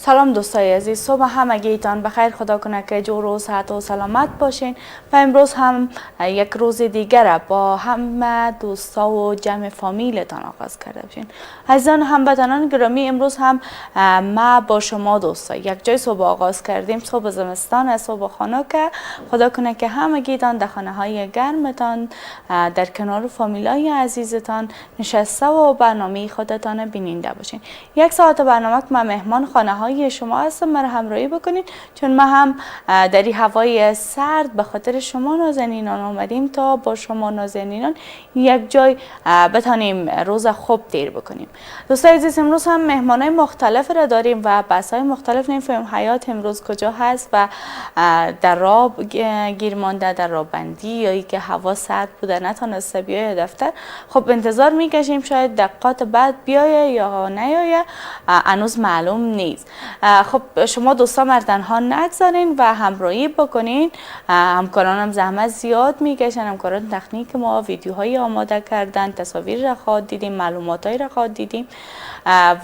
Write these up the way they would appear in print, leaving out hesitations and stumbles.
سلام دوستای عزیز، صبح همگیتان بخیر. خدا کنه که جور و صحت و سلامت باشین و امروز هم یک روز دیگر با همه دوستا و جمع فامیلتان آغاز کرده باشین. عزیزان هموطنان گرامی، امروز هم ما با شما دوستا یک جای صبح آغاز کردیم. صبح زمستان، صبح خانه که خدا کنه که همگیتان در خانه های گرمتان در کنار فامیلای عزیزتان نشسته و برنامه خودتان بیننده باشین. یک ساعت برنامه که من مهمان خانه های شما هستم، مرا همراهی بکنید چون ما هم در این هوای سرد به خاطر شما نازنینان آمدیم تا با شما نازنینان یک جای بتانیم روز خوب دیر بکنیم. دوستای عزیز، امروز هم مهمانای مختلف را داریم و بحث‌های مختلف. نمی‌فهمیم حیات امروز کجا هست و در راه گیر مانده، در راه بندی، یا اینکه هوا سرد بوده نتونسته بیاید دفتر. خب انتظار می‌کشیم شاید دقیقات بعد بیایه یا نیایه، هنوز معلوم نیست. خب شما دوستا مردنها نگذارین و همراهی بکنین. همکارانم زحمت زیاد میکشن، همکاران تکنیک ما ویدیوهای آماده کردن، تصاویر را خواهد دیدیم، معلوماتایی را خواهد دیدیم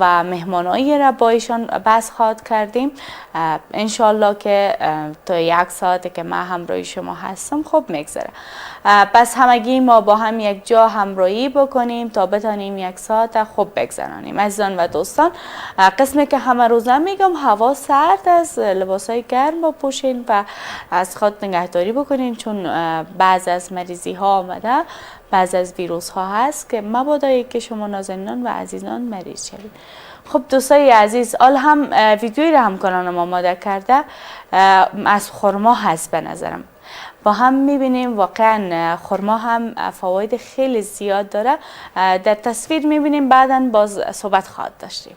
و مهمانایی را با ایشان بحث خواهد کردیم. انشالله که تا یک ساعت که من همراهی شما هستم خوب میگذره. پس همگی ما با هم یک جا همراهی بکنیم تا بتانیم یک ساعت خوب بگذرانیم. عزیزان و دوستان، قسمی که همه روزه میگم هوا سرد است، لباسای گرم بپوشین و از خود نگهداری بکنین چون بعض از مریضی ها آمده، بعض از ویروس ها هست که مبادا که شما نازنینان و عزیزان مریض شوید. خب دوستای عزیز، حال هم ویدیویی را همکارانم آماده کرده از خرما هست. به نظرم با هم میبینیم واقعا خرما هم فواید خیلی زیاد داره. در تصویر میبینیم، بعدا باز صحبت خواهد داشتیم.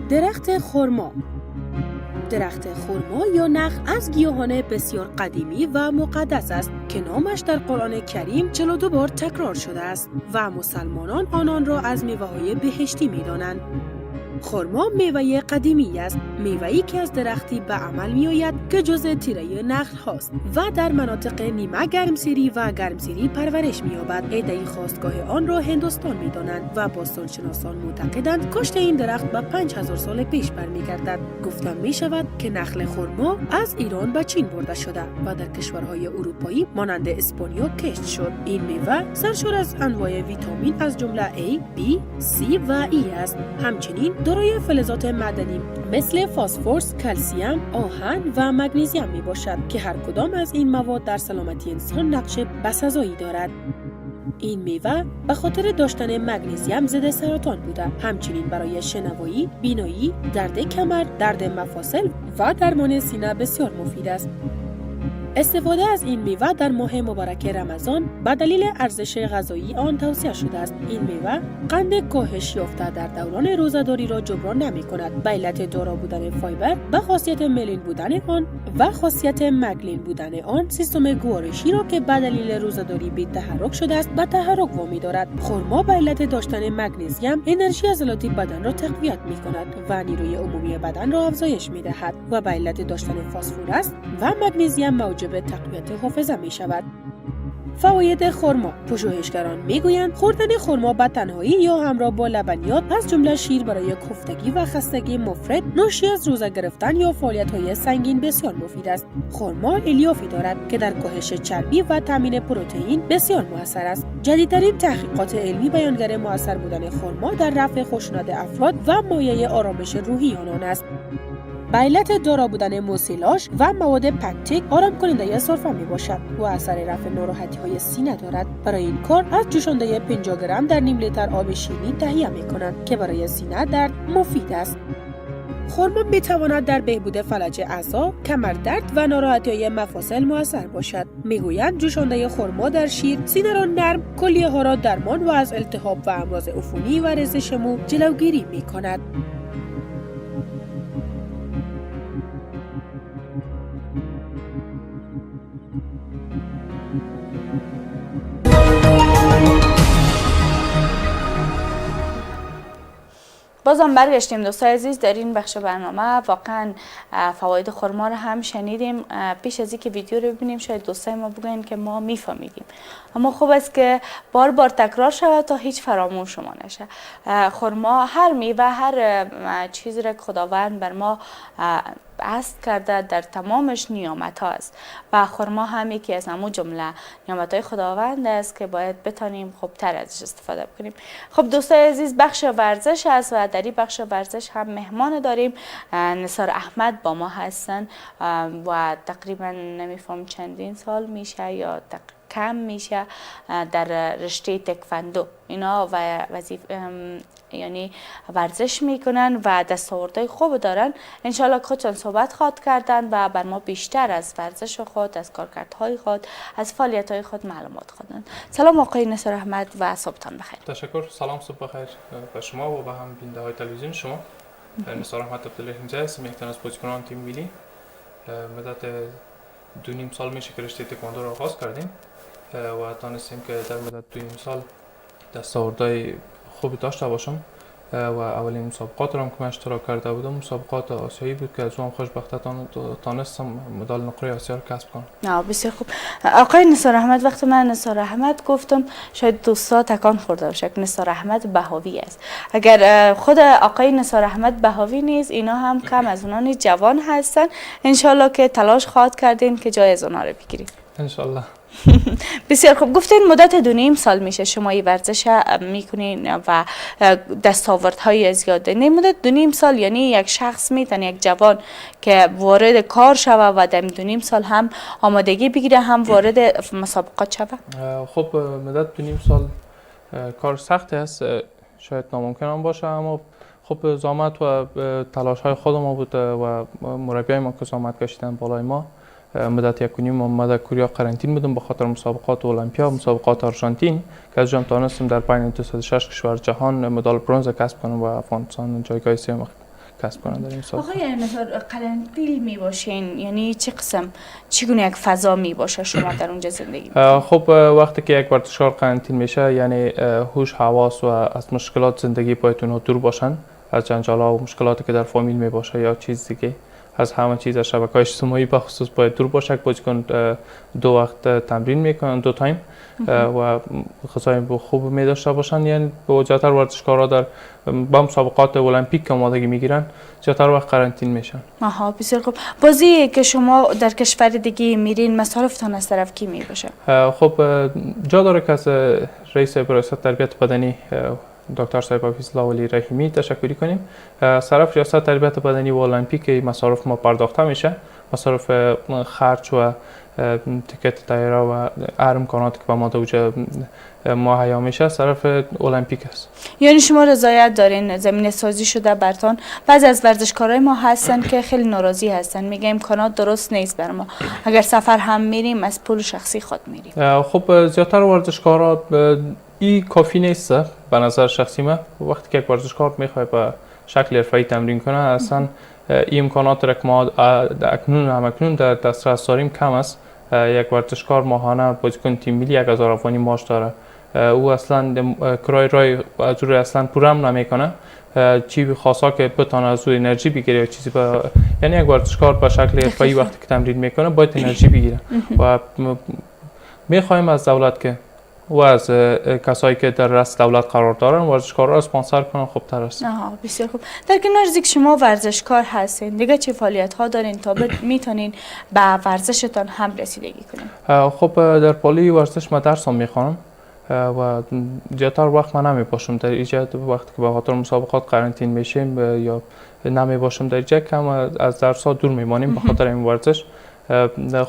درخت خرما. درخت خرما یا نخل از گیاهان بسیار قدیمی و مقدس است که نامش در قرآن کریم 42 بار تکرار شده است و مسلمانان آنان را از میوه‌های بهشتی می‌دانند. خرما میوه قدیمی است، میوه‌ای که از درختی به عمل می‌آید که جزء تیره نخل هاست و در مناطق نیمه گرمسیری و گرمسیری پرورش می‌یابد. عده‌ای خاستگاه آن را هندوستان می‌دانند و باستانشناسان معتقدند کاشت این درخت به 5000 سال پیش برمیگردد. گفته می‌شود که نخل خرما از ایران به چین برده شده و در کشورهای اروپایی مانند اسپانیا کشت شد. این میوه سرشار از انواع ویتامین از جمله A، B، C و E است. همچنین دارای فلزات معدنی مثل فسفر، کلسیم، آهن و مگنیزیم می باشد که هر کدام از این مواد در سلامتی انسان نقش بسزایی دارد. این میوه به خاطر داشتن مگنیزیم ضد سرطان بوده. همچنین برای شنوایی، بینایی، درد کمر، درد مفاصل و درمان سینه بسیار مفید است. استفاده از این میوه در ماه مبارک رمضان به دلیل ارزش غذایی آن توصیه شده است. این میوه قند کاهش یافته در دوران روزه‌داری را جبران نمی‌کند. به علت دارا بودن فایبر و خاصیت ملین بودن آن و خاصیت مگلین بودن آن، سیستم گوارشی را که به دلیل روزه‌داری بی تحرک شده است به تحرک وامی دارد. خرما به علت داشتن مگنیزیم انرژی عضلات بدن را تقویت می‌کند و نیروی عمومی بدن را افزایش می‌دهد و به علت داشتن فسفر و مگنیزیم موجب تقویت حافظه می شود. فواید خرما. پژوهشگران میگویند خوردن خرما به تنهایی یا همراه با لبنیات از جمله شیر برای کوفتگی و خستگی مفرط ناشی از روزه گرفتن یا فعالیت‌های سنگین بسیار مفید است. خرما الیافی دارد که در کاهش چربی و تامین پروتئین بسیار مؤثر است. جدیدترین تحقیقات علمی بیانگر مؤثر بودن خرما در رفع خشونت افراد و مایه آرامش روحی آنان است. به علت دارا بودن موسیلاژ و مواد پکتیک آرام کننده سرفه می باشد و اثر رفع ناراحتی های سینه دارد. برای این کار از جوشانده 50 گرم در نیم لیتر آب شیرینی تهیه می کنند که برای سینه درد مفید است. خرما می تواند در بهبود فلج اعصاب، کمردرد و ناراحتی‌های مفاصل مؤثر باشد. میگویند جوشانده خرما در شیر سینه را نرم، کلیه ها را درمان و از التهاب و امراض عفونی و ریزش مو جلوگیری می کند. بازم برگشتیم دوستای عزیز در این بخش برنامه. واقعا فواید خرما رو هم شنیدیم. پیش از اینکه ویدیو رو ببینیم شاید دوستای ما بگن که ما میفهمیدیم، اما خوب است که بار بار تکرار شود تا هیچ فراموش شما نشه. خرما، هر میوه، هر چیزی را که خداوند بر ما عهد کرده در تمامش نیامت ها است و خرما هم یکی از همون جمله نیامت های خداوند است که باید بتانیم خوبتر ازش استفاده کنیم. خب دوستای عزیز، بخش ورزش است و در این بخش ورزش هم مهمان داریم. نثار احمد با ما هستن و تقریبا نمیفهم چندین سال میشه یا کم میشه در رشته تکواندو اینا و یعنی ورزش میکنن و دستاوردهای خوب دارن. انشالله خودشان صحبت خواهد کردن و بر ما بیشتر از ورزش خود، از کارکردهای خود، از فعالیت‌های خود معلومات خواهند. سلام آقای نثار احمد و صبحتان بخیر. تشکر. سلام، صبح بخیر به شما و به هم بیننده های تلویزیون شما. نثار احمد عبدالله اینجا هستم، یک تن از بازیکنان تیم ملی. مدت 2.5 سال میشه که رشته تکواندو را آغاز کردیم و تانستیم که در مدت 2.5 سال دستاوردهای خوبی داشته باشم و اولین مسابقات را هم که من اشتراک کرده بودم مسابقات آسیایی بود که از اون خوشبختانه تانستم مدال نقره آسیا را کسب کنم. بسیار خوب. آقای نثار احمد، وقتی من نثار احمد گفتم شاید دوستا تکان خورده باشه که نثار احمد بهاوی است. اگر خود آقای نثار احمد بهاوی نیست، اینا هم کم از اونان جوان هستن. انشالله که تلاش خواهد کردین که جای از اونا رو بگیریم انشالله. بسیار خوب. گفتین مدت 2.5 سال میشه شما این ورزش میکنین و دستاوردهای زیاد دارین. مدت 2.5 سال یعنی یک شخص میتونه، یک جوان که وارد کار شوه و در 2.5 سال هم آمادگی بگیره، هم وارد مسابقات شوه؟ خب مدت 2.5 سال کار سخت است، شاید ناممکن هم باشه، اما خب زحمت و تلاش های خود ما بود و مربیای ما که زحمت کشیدن بالای ما. مدت 1.5 ماه در کوریا قرنطین بودم به خاطر مسابقات المپیا، مسابقات آرژانتین که از جام تونستم در بین 206 کشور جهان مدال برنز کسب کنم و افغانستان جایگاه سوم کسب کنم در این مسابقه. آقای نثار، قرنطین می باشین یعنی چه قسم، چگونه یک فضا می باشه شما در اونجا زندگی میکنید؟ خب وقتی که یک ورزشکار قرنطین میشه یعنی هوش، حواس و از مشکلات زندگی باید اونها دور باشن، از جنجال‌ها و مشکلاتی که در فامیل می باشه یا چیز دیگه، از همه چیز، از شبکه‌های اجتماعی به خصوص باید دور باشه. بازیکن 2 وقت تمرین میکنن، 2 تایم و غذای خوب می داشته باشن. یعنی به زیادتر ورزشکارا در با مسابقات المپیک که آمادگی میگیرن زیادتر وقت قرنطین میشن. بسیار خوب. بازی که شما در کشور دیگه میرین مصارفتان از طرف کی می باشه؟ خب جا داره که از رئیس ریاست تربیت بدنی دکتر صاحب حفیظ الله ولی رحیمی تشکری کنیم. صرف ریاست تربیت بدنی و المپیک مصارف ما پرداخته میشه، مصارف خرج و تیکت طیاره و هر امکاناتی که به ما دوجه مهیا میشه صرف المپیک است. یعنی شما رضایت دارین، زمینه سازی شده برتان. بعضی از ورزشکارای ما هستن که خیلی ناراضی هستن، میگه امکانات درست نیست بر ما، اگر سفر هم میریم از پول شخصی خود میریم. خب زیادتر ورزشکارا این کافی نیست به نظر شخصی من. وقتی که یک ورزشکار میخواد به شکل حرفه‌ای تمرین کنه اصلا این امکانات را که ما اکنون در دسترس داریم کم است. یک ورزشکار ماهانه بازیکن تیم ملی 1000 افغانی معاش داره، او اصلا کرای رای از روی اصلا پورم نمیکنه، چی خاصا که بتونه از روی انرژی بگیره یا چیزی یعنی یک ورزشکار به شکل حرفه‌ای وقتی که تمرین میکنه باید انرژی بگیره و میخوایم از دولت که و از کسایی که در رأس دولت قرار دارن ورزشکارا را اسپانسر کنن خوبتر است. بسیار خوب. در کنار از اینکه شما ورزشکار هستین دیگه چه فعالیت ها دارین تا میتونین به ورزشتان هم رسیدگی کنین؟ خب در پالی ورزش من درس هم میخوانم و زیادتر وقت من نمی باشم در ایجاد. وقتی که به خاطر مسابقات قرنطین میشیم یا نمی باشم در ایجاد کم از درس ها دور میمانیم به خاطر این ورزش.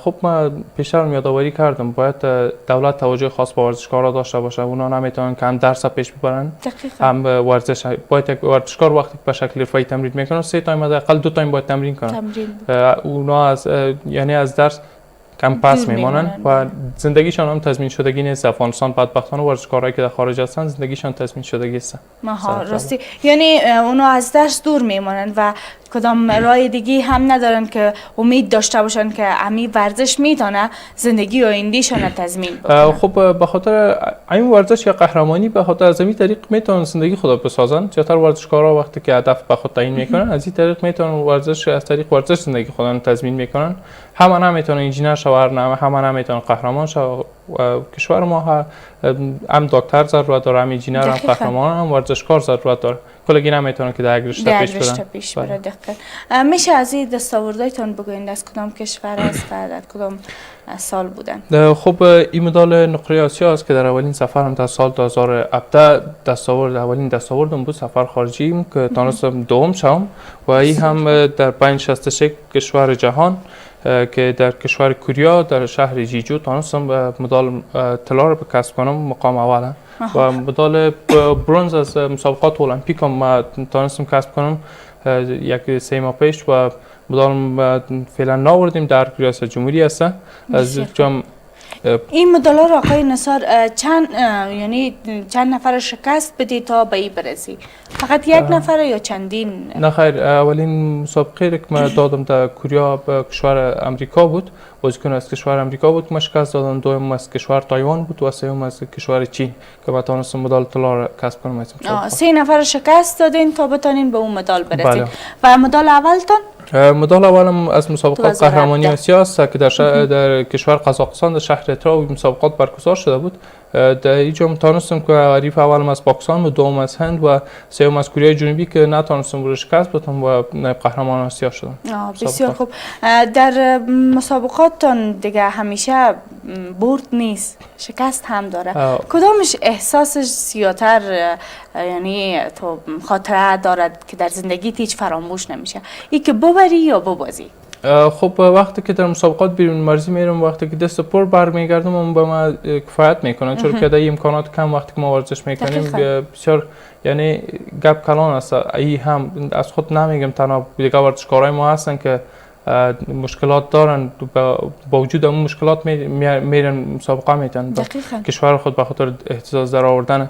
خب من پیشتر یادآوری کردم باید دولت توجه خاص به ورزشکارا داشته باشه. اونا نمیتونن که هم درس پیش ببرن هم ورزش. باید یک ورزشکار وقتی به شکل حرفه‌ای تمرین میکنه 3 تایم حداقل 2 تایم باید تمرین کنه. اونا از یعنی از درس کم پس میمانن و زندگیشان هم تضمین شدگی نیست. افغانستان بدبختانه ورزشکارایی که در خارج هستن زندگیشان تضمین شدگی است. راستی یعنی اونا از درس دور میمانن و کدام راه دیگه هم ندارن که امید داشته باشن که امی ورزش میتونه زندگی آیندهشان تضمین بکنه؟ خب به خاطر این ورزش یا قهرمانی به خاطر از این طریق میتونن زندگی خود بسازن. زیاتر ورزشکارا وقتی که هدف به خود تعیین میکنن از این طریق میتونن از طریق ورزش زندگی خودشون تضمین میکنن. همه میتونن انجینر شوند، همه میتونن قهرمان شوند. کشور ما هم دکتر ضرورت داره، هم انجینر، هم قهرمان، هم ورزشکار ضرورت داره. کلگی نمیتونن که در رشته پیش برن. دقیقاً. میشه از این دستاوردهایتان بگویید از کدام کشور است و در کدام سال بودن؟ خب این مدال نقره آسیا است که در اولین سفرم در سال 2017 اولین دستاوردم بود، سفر خارجی که تونستم دوم شوم و این هم در بین 66 کشور جهان که در کشور کوریا در شهر جیجو تونستم مدال طلا رو کسب کنم، مقام اول. و مدال برنز از مسابقات المپیک هم تونستم کسب کنم یک 3 ماه پیش و مدال فعلا ناوردیم در ریاست جمهوری است. از جام این مدال را آقای نثار چند نفر شکست بدی تا به این برسی؟ فقط یک نفر یا چندین؟ نه خیر، اولین مسابقه که من دادم در کوریا به کشور امریکا بود، بازیکن از کشور امریکا بود من شکست دادم، دوم از کشور تایوان بود و سوم از کشور چین که من تونستم مدال طلا را کسب کنم. 3 نفر شکست دادین تا بتونین به اون مدال برسید. بله. و مدال اولتون؟ مدال اولم از مسابقات قهرمانی آسیا است که در کشور قزاقستان در شهر ترا مسابقات برگزار شده بود. در اینجا تونستم که حریف اولم از پاکستان و دوم از هند و سوم از کره جنوبی که نتونستم رو شکست بدم و قهرمان آسیا شدم. بسیار خوب. در مسابقاتتان دیگه همیشه برد نیست، شکست هم داره. کدامش احساسش زیادتر یعنی تو خاطره دارد که در زندگیت هیچ فراموش نمیشه؟ ای که ببری یا ببازی؟ خب وقتی که در مسابقات بیرون مرزی میرم، وقتی که دست پر برمیگردم اون به ما کفایت میکنه، چون که در امکانات کم وقتی که ما ورزش میکنیم بسیار یعنی گپ کلان است. ای هم از خود نمیگم، تنها دیگه ورزشکارای ما هستن که مشکلات دارن، با وجود اون مشکلات میرن مسابقه میتن کشور خود به خاطر اهتزاز در آوردن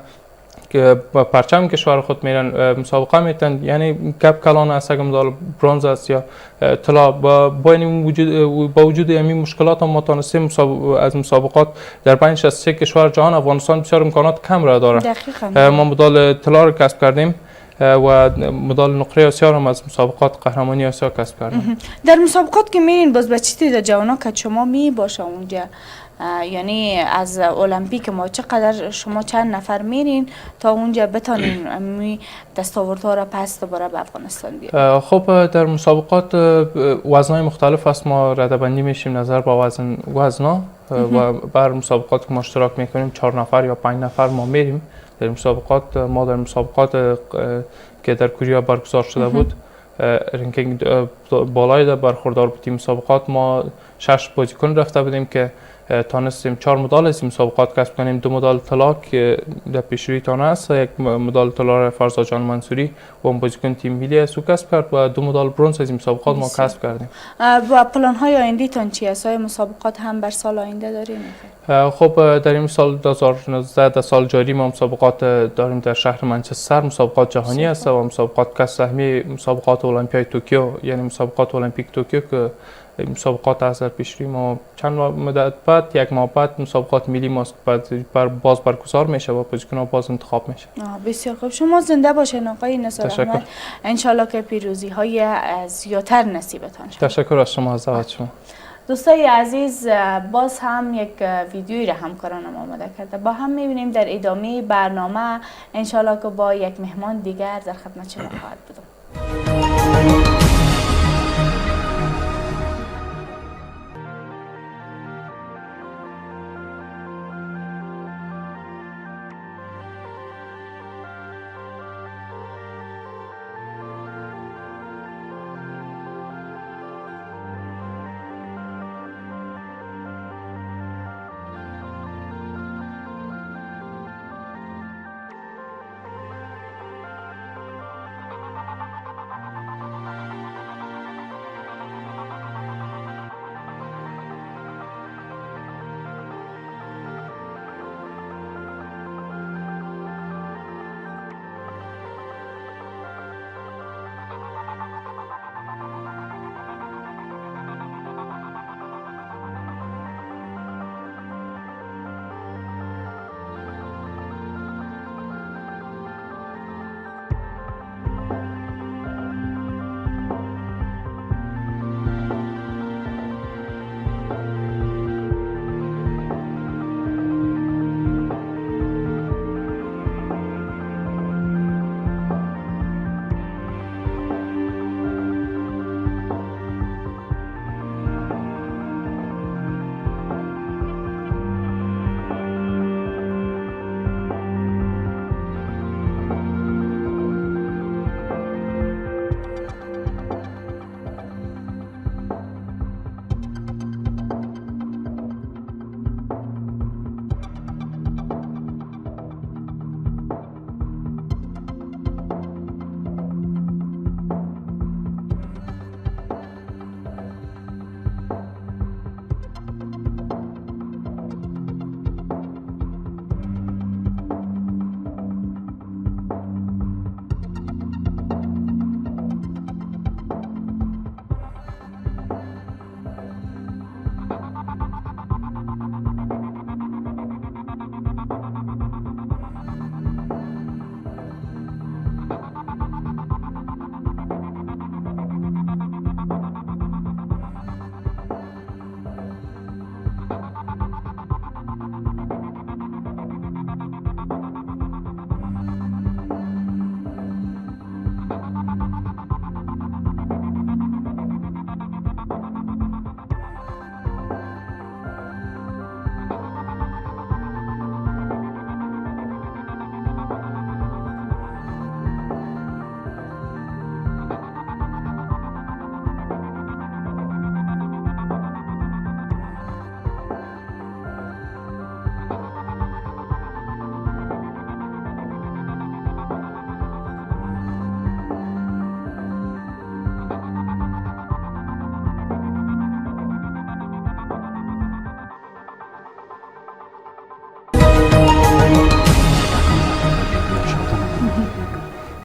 که با پرچم کشور خود میرن مسابقه میتن. یعنی گپ کلان است اگه مدال برنز است یا طلا با وجود همین مشکلات هم ما تونستیم از مسابقات در بین 63 کشور جهان. افغانستان بسیار امکانات کم را داره. ما مدال طلا رو کسب کردیم و مدال نقره آسیا هم از مسابقات قهرمانی آسیا کسب کردیم. در مسابقات که میرین باز بچیتی در جوانا که شما می باشه اونجا، یعنی از المپیک ما چقدر شما چند نفر میرین تا اونجا بتونین می دستاوردها را پس دوباره به افغانستان بیارین؟ خب در مسابقات وزنهای مختلف است، ما رده‌بندی میشیم نظر با وزنا و بر مسابقات که ما اشتراک میکنیم 4 نفر یا 5 نفر ما میریم در مسابقات. ما در مسابقات که در کوریا برگزار شده بود رنکینگ بالای برخوردار بودیم. مسابقات ما 6 بازیکن رفته بودیم که تانستیم 4 مدال از این مسابقات کسب کنیم. 2 مدال طلا که در پیشروی تان است، یک مدال طلا را فرزاد جان منصوری و اون بازیکن تیم ملی از او کسب کرد و 2 مدال برنز از این مسابقات ما کسب کردیم. و پلان های آینده تان چی است؟ مسابقات هم بر سال آینده داریم؟ خب در این سال 2019 در سال جاری ما مسابقات داریم در شهر منچستر، مسابقات جهانی است و مسابقات که سهمی مسابقات المپیای توکیو، یعنی مسابقات المپیک توکیو که مسابقات از در پیش روی ما چند مدت بعد، 1 ماه بعد مسابقات ملی ما باز برگزار میشه و بازیکن‌ها باز انتخاب میشه. بسیار خوب. شما زنده باشین آقای نثار احمد، ان شاءالله که پیروزی های زیادتر نصیبتان شود. تشکر از شما، از دعوت شما. دوستای عزیز، باز هم یک ویدیویی را همکارانم آماده کرده، با هم میبینیم در ادامه برنامه ان شاءالله که با یک مهمان دیگر در خدمت شما خواهد بودم.